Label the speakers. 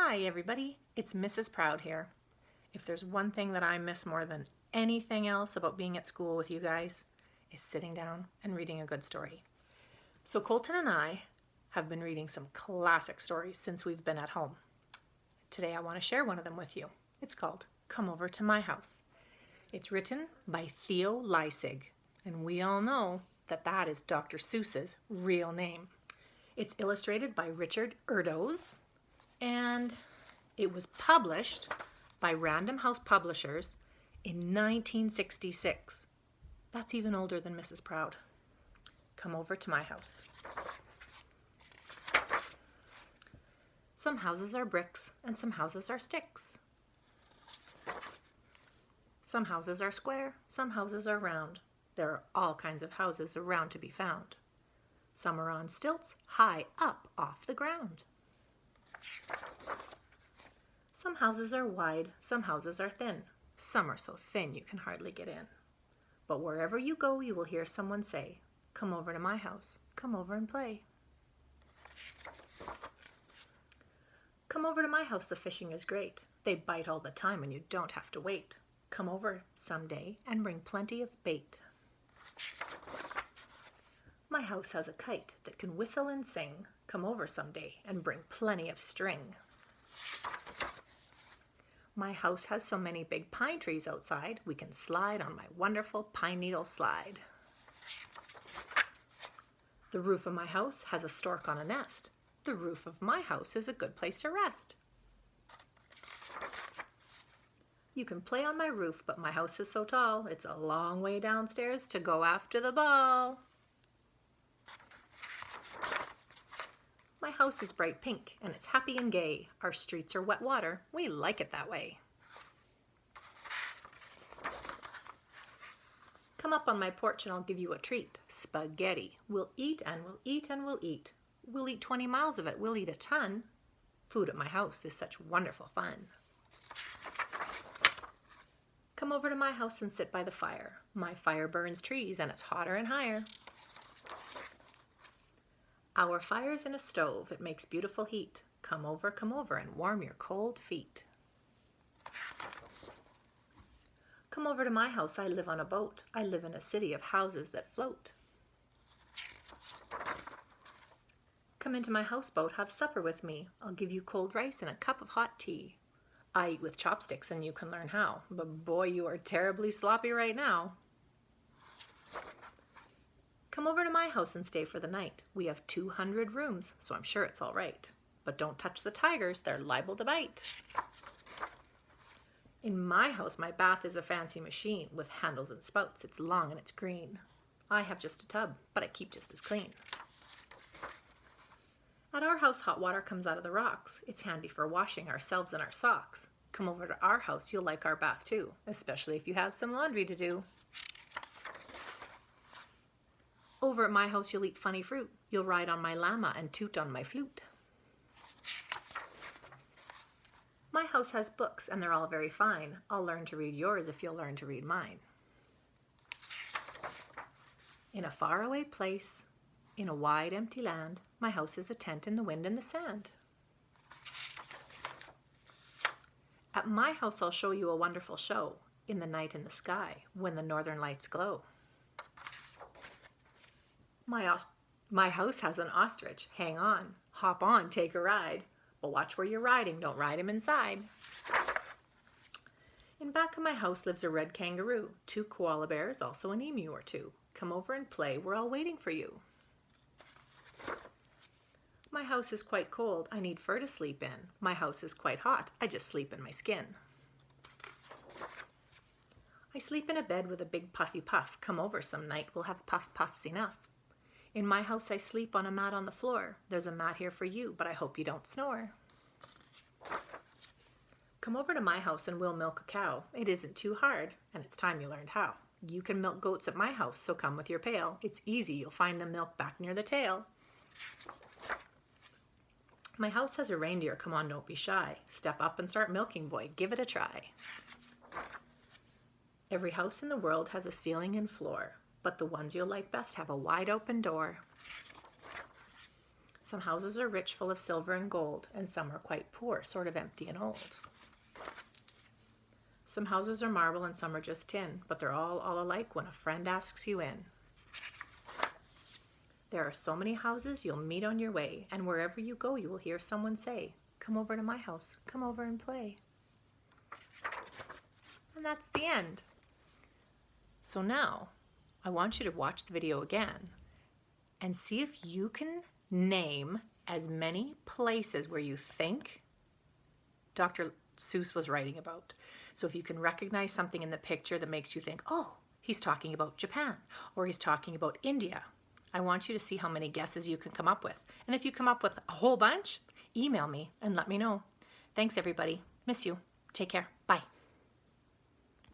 Speaker 1: Hi everybody, it's Mrs. Proud here. If there's one thing that I miss more than anything else about being at school with you guys, is sitting down and reading a good story. So Colton and I have been reading some classic stories since we've been at home. Today I want to share one of them with you. It's called Come Over to My House. It's written by Theo LeSeig, and we all know that that is Dr. Seuss's real name. It's illustrated by Richard Erdoes, and it was published by Random House Publishers in 1966. That's even older than Mrs. Proud. Come over to my house. Some houses are bricks and some houses are sticks. Some houses are square, some houses are round. There are all kinds of houses around to be found. Some are on stilts, high up off the ground. Some houses are wide, some houses are thin. Some are so thin you can hardly get in. But wherever you go, you will hear someone say, "Come over to my house, come over and play." Come over to my house, the fishing is great. They bite all the time and you don't have to wait. Come over someday and bring plenty of bait. My house has a kite that can whistle and sing. Come over someday and bring plenty of string. My house has so many big pine trees outside, we can slide on my wonderful pine needle slide. The roof of my house has a stork on a nest. The roof of my house is a good place to rest. You can play on my roof, but my house is so tall, it's a long way downstairs to go after the ball. My house is bright pink and it's happy and gay. Our streets are wet water. We like it that way. Come up on my porch and I'll give you a treat. Spaghetti. We'll eat and we'll eat and we'll eat. We'll eat 20 miles of it. We'll eat a ton. Food at my house is such wonderful fun. Come over to my house and sit by the fire. My fire burns trees and it's hotter and higher. Our fire's in a stove, it makes beautiful heat. Come over and warm your cold feet. Come over to my house, I live on a boat. I live in a city of houses that float. Come into my houseboat, have supper with me. I'll give you cold rice and a cup of hot tea. I eat with chopsticks and you can learn how, but boy, you are terribly sloppy right now. Come over to my house and stay for the night. We have 200 rooms, so I'm sure it's all right. But don't touch the tigers, they're liable to bite. In my house, my bath is a fancy machine with handles and spouts. It's long and it's green. I have just a tub, but I keep just as clean. At our house, hot water comes out of the rocks. It's handy for washing ourselves and our socks. Come over to our house, you'll like our bath too, especially if you have some laundry to do. Over at my house, you'll eat funny fruit. You'll ride on my llama and toot on my flute. My house has books, and they're all very fine. I'll learn to read yours if you'll learn to read mine. In a faraway place, in a wide empty land, my house is a tent in the wind and the sand. At my house, I'll show you a wonderful show, in the night in the sky, when the northern lights glow. My house has an ostrich. Hang on, hop on, take a ride. But watch where you're riding, don't ride him inside. In back of my house lives a red kangaroo, 2 koala bears, also an emu or 2. Come over and play, we're all waiting for you. My house is quite cold, I need fur to sleep in. My house is quite hot, I just sleep in my skin. I sleep in a bed with a big puffy puff. Come over some night, we'll have puff puffs enough. In my house I sleep on a mat on the floor. There's a mat here for you, but I hope you don't snore. Come over to my house and we'll milk a cow. It isn't too hard, and it's time you learned how. You can milk goats at my house, so come with your pail. It's easy, you'll find the milk back near the tail. My house has a reindeer, come on, don't be shy. Step up and start milking, boy, give it a try. Every house in the world has a ceiling and floor, but the ones you'll like best have a wide open door. Some houses are rich, full of silver and gold, and some are quite poor, sort of empty and old. Some houses are marble and some are just tin, but they're all alike when a friend asks you in. There are so many houses you'll meet on your way, and wherever you go you will hear someone say, "Come over to my house, come over and play." And that's the end. So now, I want you to watch the video again and see if you can name as many places where you think Dr. Seuss was writing about. So if you can recognize something in the picture that makes you think, oh, he's talking about Japan, or he's talking about India, I want you to see how many guesses you can come up with. And if you come up with a whole bunch, email me and let me know. Thanks, everybody. Miss you. Take care. Bye.